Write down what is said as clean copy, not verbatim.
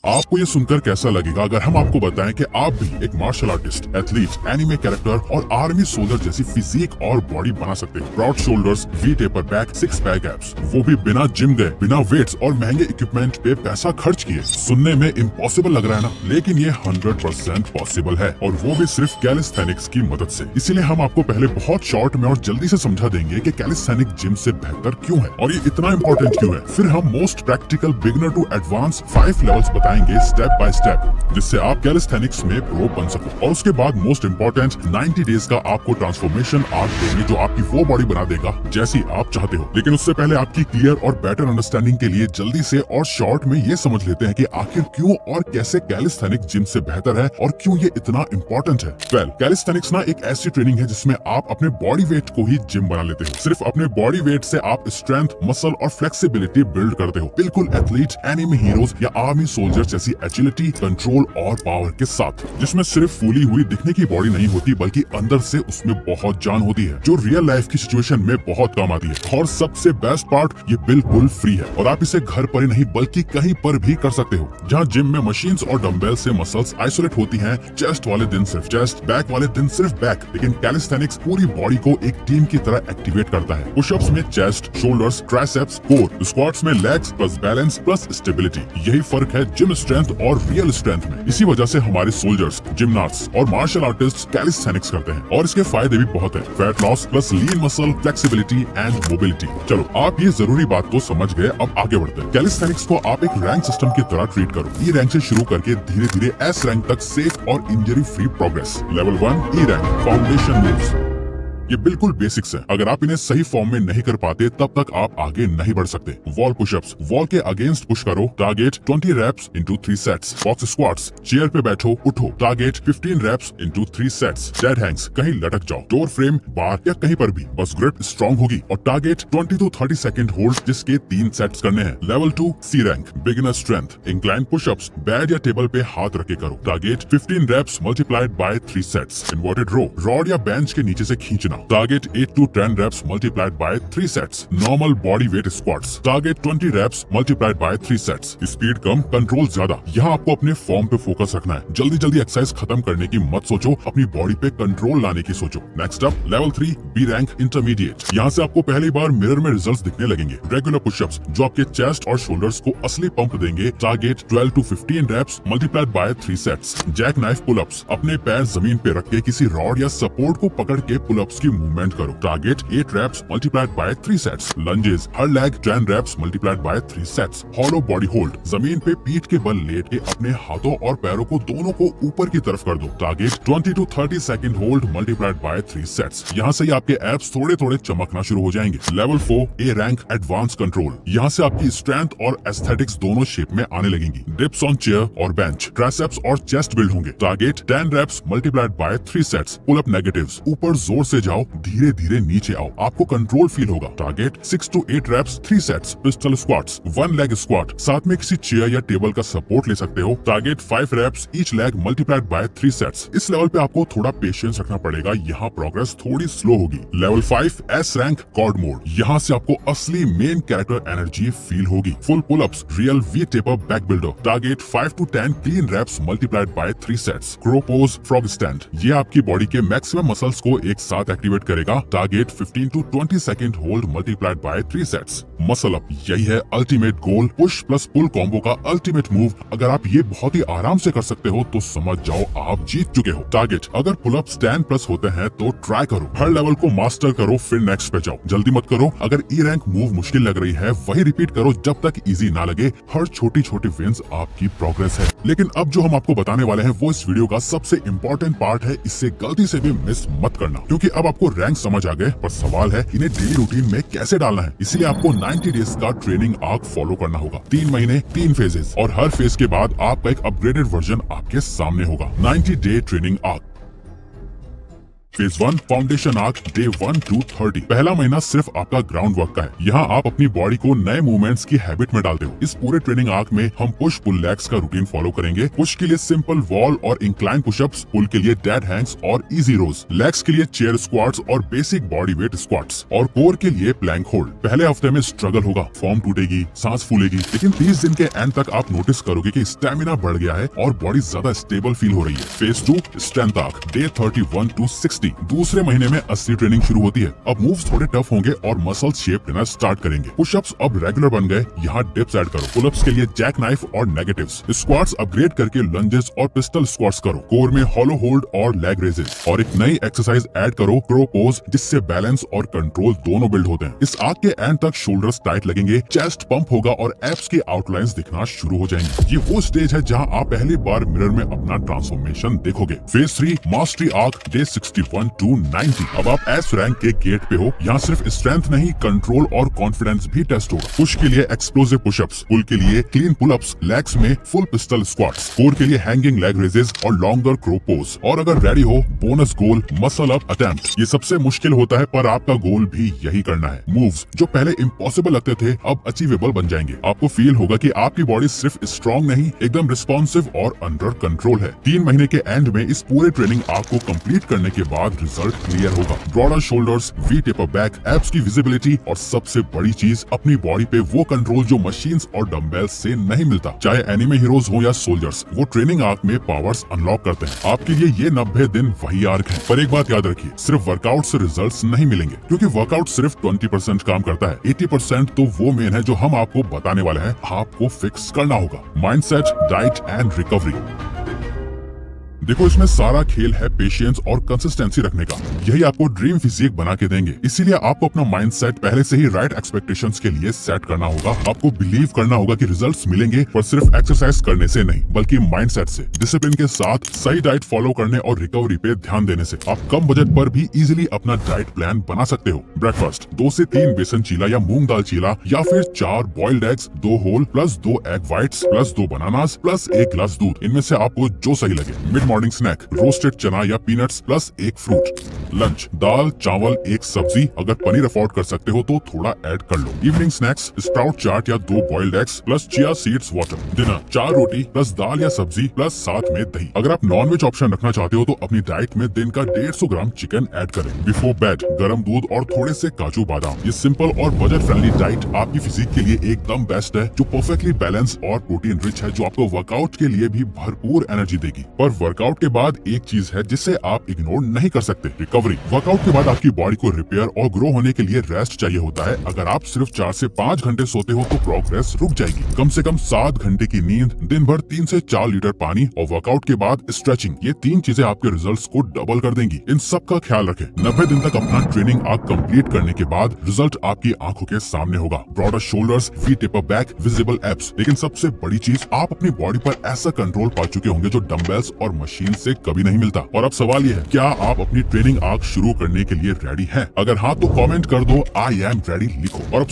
आपको ये सुनकर कैसा लगेगा अगर हम आपको बताएं कि आप भी एक martial artist, athlete, anime character और आर्मी सोल्जर जैसी फिजिक और बॉडी बना सकते हैं। Broad shoulders, V taper back, six pack abs, वो भी बिना जिम गए, बिना वेट्स और महंगे इक्विपमेंट पे पैसा खर्च किए। सुनने में इम्पॉसिबल लग रहा है ना, लेकिन ये 100% पॉसिबल है और वो भी सिर्फ कैलिस्थेनिक्स की मदद से। इसीलिए हम आपको पहले बहुत शॉर्ट में और जल्दी से समझा देंगे कि कैलिस्थेनिक जिम से बेहतर क्यों है और ये इतना इम्पोर्टेंट क्यों है। फिर हम most practical beginner to advance 5 levels बताएंगे स्टेप बाय स्टेप, जिससे आप कैलिस्थेनिक्स में प्रो बन सको। और उसके बाद मोस्ट इम्पोर्टेंट 90 डेज का आपको ट्रांसफॉर्मेशन आर्क देंगे जो आपकी वो बॉडी बना देगा जैसी आप चाहते हो। लेकिन उससे पहले आपकी क्लियर और बेटर अंडरस्टैंडिंग के लिए जल्दी से और शॉर्ट में ये समझ लेते हैं कि आखिर क्यों और कैसे कैलिस्थेनिक जिम से बेहतर है और क्यों ये इतना इम्पोर्टेंट है। वेल, कैलिस्थेनिक्स ना एक ऐसी ट्रेनिंग है जिसमें आप अपने बॉडी वेट को ही जिम बना लेते हो। सिर्फ अपने बॉडी वेट से आप स्ट्रेंथ, मसल और फ्लेक्सिबिलिटी बिल्ड करते हो, बिल्कुल एथलीट, एनिमे हीरोज या आर्मी सोल्जर जैसी एजिलिटी, कंट्रोल और पावर के साथ, जिसमें सिर्फ फूली हुई दिखने की बॉडी नहीं होती बल्कि अंदर से उसमें बहुत जान होती है जो रियल लाइफ की सिचुएशन में बहुत काम आती है। और सबसे बेस्ट पार्ट, ये बिल्कुल फ्री है और आप इसे घर पर ही नहीं बल्कि कहीं पर भी कर सकते हो। जहाँ जिम में मशीन्स और डंबेल से मसल्स आइसोलेट होती हैं, चेस्ट वाले दिन सिर्फ चेस्ट, बैक वाले दिन सिर्फ बैक, लेकिन कैलिस्थेनिक्स पूरी बॉडी को एक टीम की तरह एक्टिवेट करता है। पुशअप्स में chest, shoulders, triceps, core, squats में legs plus balance plus stability. यही फर्क है जिम स्ट्रेंथ और रियल स्ट्रेंथ में। इसी वजह से हमारे सोल्जर्स, जिमनास्ट्स और मार्शल आर्टिस्ट कैलिस्थेनिक्स करते हैं और इसके फायदे भी बहुत है। Fat loss plus lean muscle, flexibility and mobility. चलो, आप ये जरूरी बात तो समझ गए, अब आगे बढ़ते हैं। कैलिस्थेनिक्स को आप एक रैंक सिस्टम की तरह ट्रीट करो। ई रैंक से शुरू करके धीरे धीरे एस रैंक तक सेफ और injury free progress. Level 1 E rank, foundation moves. ये बिल्कुल बेसिक्स है, अगर आप इन्हें सही फॉर्म में नहीं कर पाते तब तक आप आगे नहीं बढ़ सकते। वॉल पुशअप्स, वॉल के अगेंस्ट पुश करो, target 20 reps into 3 sets. Box squats, chair पे बैठो, उठो, target 15 reps into 3 sets. Dead hangs, कहीं लटक जाओ, डोर फ्रेम, बार या कहीं पर भी, बस ग्रिप स्ट्रॉन्ग होगी और टारगेट 20 to 30 सेकंड होल्ड, जिसके 3 सेट्स करने हैं। Level 2 C rank, beginner strength, incline pushups, bed या टेबल पे हाथ रख के करो, target 15 reps multiplied by 3 sets. Inverted row, rod या बेंच के नीचे से खींचना, टारगेट 8 to 10 reps multiplied by 3 sets. Normal body weight squats, target 20 reps multiplied by 3 sets. Speed come, control ज्यादा। यहाँ आपको अपने फॉर्म पे फोकस रखना है। जल्दी जल्दी एक्सरसाइज खत्म करने की मत सोचो, अपनी बॉडी पे कंट्रोल लाने की सोचो। Next up level 3 B rank intermediate. यहाँ से आपको पहली बार मिरर में रिजल्ट्स दिखने लगेंगे। रेगुलर पुशअप्स जो आपके चेस्ट और शोल्डर्स को असली पंप देंगे, target 12 to 15 reps multiplied by 3 sets. Jack knife pullups, अपने पैर जमीन पे रख के किसी रॉड या सपोर्ट को पकड़ के पुलअप्स की मूवमेंट करो, target 8 reps multiplied by 3 sets. Lunges, her leg 10 reps multiplied by 3 sets. Hollow body hold, जमीन पे पीठ के बल लेट के अपने हाथों और पैरों को दोनों को ऊपर की तरफ कर दो, target 20 to 30 second hold multiplied by 3 sets. यहाँ से ही आपके एब्स थोड़े थोड़े चमकना शुरू हो जाएंगे। Level 4 A rank advance control. यहाँ से आपकी स्ट्रेंथ और एस्थेटिक्स दोनों शेप में आने लगेंगी। डिप्स ऑन चेयर और बेंच, ट्राइसेप्स और चेस्ट बिल्ड होंगे, target 10 reps multiplied by 3 sets. Pull up negatives, ऊपर जोर से जाओ, धीरे धीरे नीचे आओ, आपको कंट्रोल फील होगा, target 6 to 8 reps 3 sets. Pistol squats, 1 leg squat, साथ में किसी चेयर या टेबल का सपोर्ट ले सकते हो, target 5 reps each leg multiplied by 3 sets. इस लेवल पे आपको थोड़ा पेशेंस रखना पड़ेगा, यहाँ प्रोग्रेस थोड़ी स्लो होगी। Level 5 S rank god mode, यहाँ से आपको असली मेन कैरेक्टर एनर्जी फील होगी। Full pullups, real V taper back builder, target 5 to 10 clean reps multiplied by 3 sets. Crow pose, frog stand, ये आपकी बॉडी के मैक्सिमम मसल्स को एक साथ एक्टिवेट करेगा, target 15 to 20 second hold multiplied by 3 sets. Muscle up, यही है ultimate goal, push plus पुल combo का अल्टीमेट मूव। अगर आप ये बहुत ही आराम से कर सकते हो तो समझ जाओ आप जीत चुके हो। टारगेट, अगर पुल अप 10 प्लस होते हैं तो ट्राई करो, हर लेवल को मास्टर करो, फिर नेक्स्ट पे जाओ, जल्दी मत करो। अगर ई रैंक मूव मुश्किल लग रही है वही रिपीट करो जब तक इजी ना लगे। हर छोटी छोटी विंस आपकी प्रोग्रेस है। लेकिन अब जो हम आपको बताने वाले हैं वो इस वीडियो का सबसे इम्पोर्टेंट पार्ट है, इससे गलती से भी मिस मत करना, क्योंकि अब आपको रैंक समझ आ गए, पर सवाल है इन्हें डेली रूटीन में कैसे डालना है। इसलिए आपको 90 डेज का ट्रेनिंग आर्क फॉलो करना होगा, 3 महीने 3 फेजेस, और हर फेज के बाद आपका एक अपग्रेडेड वर्जन आपके सामने होगा। 90 day training arc. Phase 1 foundation arc day 1 to 30। पहला महीना सिर्फ आपका ग्राउंड वर्क का है। यहाँ आप अपनी बॉडी को नए मूवमेंट्स की हैबिट में डालते हो। इस पूरे ट्रेनिंग आर्क में हम पुश पुल लेग्स का रूटीन फॉलो करेंगे। पुश के लिए सिंपल वॉल और इंक्लाइन पुशअप्स, पुल के लिए डेड हैंग्स और इजी रोज, लेग्स के लिए चेयर स्क्वाट्स और बेसिक बॉडी वेट स्क्वाट्स, और कोर के लिए प्लैंक होल्ड। पहले हफ्ते में स्ट्रगल होगा, फॉर्म टूटेगी, सांस फूलेगी, लेकिन 30 दिन के एंड तक आप नोटिस करोगे कि स्टेमिना बढ़ गया है और बॉडी ज्यादा स्टेबल फील हो रही है। Phase 2 strength arc day 31 to 60। दूसरे महीने में असली ट्रेनिंग शुरू होती है। अब मूव्स थोड़े टफ होंगे और मसल शेप लेना स्टार्ट करेंगे। पुशअप्स अब रेगुलर बन गए, यहाँ डिप्स ऐड करो। पुलअप्स के लिए जैक नाइफ और नेगेटिव्स। स्क्वाट्स अपग्रेड करके लंजेस और पिस्टल स्क्वाट्स करो। कोर में हॉलो होल्ड और लेग रेजेस, और एक नई एक्सरसाइज ऐड करो, क्रो पोज, जिससे बैलेंस और कंट्रोल दोनों बिल्ड होते हैं। इस आर्क के एंड तक शोल्डर्स टाइट लगेंगे, चेस्ट पंप होगा और एब्स के आउटलाइंस दिखना शुरू हो जाएंगे। ये वो स्टेज है जहाँ आप पहली बार मिरर में अपना ट्रांसफॉर्मेशन देखोगे। Phase 3 mastery arc day 61 to 90। अब आप एस रैंक के गेट पे हो। यहाँ सिर्फ स्ट्रेंथ नहीं, कंट्रोल और कॉन्फिडेंस भी टेस्ट होगा। पुश के लिए एक्सप्लोसिव पुशअप्स, पुल के लिए क्लीन पुलअप्स, लेग्स में फुल पिस्टल स्क्वाट्स, कोर के लिए हैंगिंग लेग रेजेस और लॉन्गर क्रो पोज। और अगर रेडी हो, बोनस गोल मसल अप अटेम्प्ट। ये सबसे मुश्किल होता है, पर आपका गोल भी यही करना है। मूव्स जो पहले इम्पॉसिबल लगते थे अब अचीवेबल बन जाएंगे। आपको फील होगा कि आपकी बॉडी सिर्फ स्ट्रॉन्ग नहीं, एकदम रिस्पॉन्सिव और अंडर कंट्रोल है। 3 महीने के एंड में इस पूरे ट्रेनिंग आर्क को कंप्लीट करने के बाद रिजल्ट क्लियर होगा। Broader shoulders, V taper back, abs की विजिबिलिटी, और सबसे बड़ी चीज, अपनी बॉडी पे वो कंट्रोल जो मशीन्स और डंबेल्स से नहीं मिलता। चाहे एनिमे हीरोज हो या सोल्जर्स, वो ट्रेनिंग आर्क में पावर्स अनलॉक करते हैं। आपके लिए ये 90 दिन वही आर्क है। पर एक बात याद रखिए, सिर्फ वर्कआउट से रिजल्ट्स नहीं मिलेंगे, क्योंकि वर्कआउट सिर्फ 20% काम करता है। 80% तो वो मेन है जो हम आपको बताने वाले हैं। आपको फिक्स करना होगा। Mindset, diet and recovery. देखो, इसमें सारा खेल है पेशेंस और कंसिस्टेंसी रखने का। यही आपको ड्रीम फिजिक बना के देंगे। इसीलिए आपको अपना माइंडसेट पहले से ही राइट एक्सपेक्टेशंस के लिए सेट करना होगा। आपको बिलीव करना होगा कि रिजल्ट्स मिलेंगे, पर सिर्फ एक्सरसाइज करने से नहीं, बल्कि माइंडसेट से, डिसिप्लिन के साथ, सही डाइट फॉलो करने और रिकवरी पे ध्यान देने से। आप कम बजट पर भी इजीली अपना डाइट प्लान बना सकते हो। ब्रेकफास्ट 2 से 3 बेसन चीला या मूंग दाल चीला, या फिर 4 boiled eggs, 2 whole plus 2 egg whites plus 2 bananas plus 1 गिलास दूध। इनमें से आपको जो सही लगे। मॉर्निंग स्नैक रोस्टेड चना या पीनट्स प्लस 1 फ्रूट। लंच दाल चावल 1 सब्जी, अगर पनीर अफोर्ड कर सकते हो तो थोड़ा ऐड कर लो। इवनिंग स्नैक्स स्प्राउट चाट या 2 boiled eggs plus chia seeds water. Dinner 4 रोटी प्लस दाल या सब्जी प्लस साथ में दही। अगर आप नॉनवेज ऑप्शन रखना चाहते हो तो अपनी डाइट में दिन का 150 ग्राम चिकन ऐड करें। बिफोर बेड गर्म दूध और थोड़े से काजू बादाम। ये सिंपल और बजट फ्रेंडली डाइट आपकी फिजिक के लिए एकदम बेस्ट है, जो परफेक्टली बैलेंस और प्रोटीन रिच है, जो आपको वर्कआउट के लिए भी भरपूर एनर्जी देगी। पर वर्कआउट के बाद एक चीज है जिसे आप इग्नोर नहीं कर सकते, रिकवरी। वर्कआउट के बाद आपकी बॉडी को रिपेयर और ग्रो होने के लिए रेस्ट चाहिए होता है। अगर आप सिर्फ 4 से 5 घंटे सोते हो तो प्रोग्रेस रुक जाएगी। कम से कम 7 घंटे की नींद, दिन भर 3 से 4 लीटर पानी और वर्कआउट के बाद स्ट्रेचिंग, ये 3 चीजें आपके रिजल्ट्स को डबल कर देंगी। इन सब का ख्याल रखें। 90 दिन तक अपना ट्रेनिंग आर्क कंप्लीट करने के बाद रिजल्ट आपकी आंखों के सामने होगा। Broader shoulders, V taper back, visible abs. लेकिन सबसे बड़ी चीज, आप अपनी बॉडी पर ऐसा कंट्रोल पा चुके होंगे जो डंबेल्स और मशीन से कभी नहीं मिलता। और अब सवाल ये है, क्या आप अपनी ट्रेनिंग आर्क शुरू करने के लिए रेडी हैं? अगर हाँ तो कमेंट कर दो, आई एम रेडी लिखो। और अब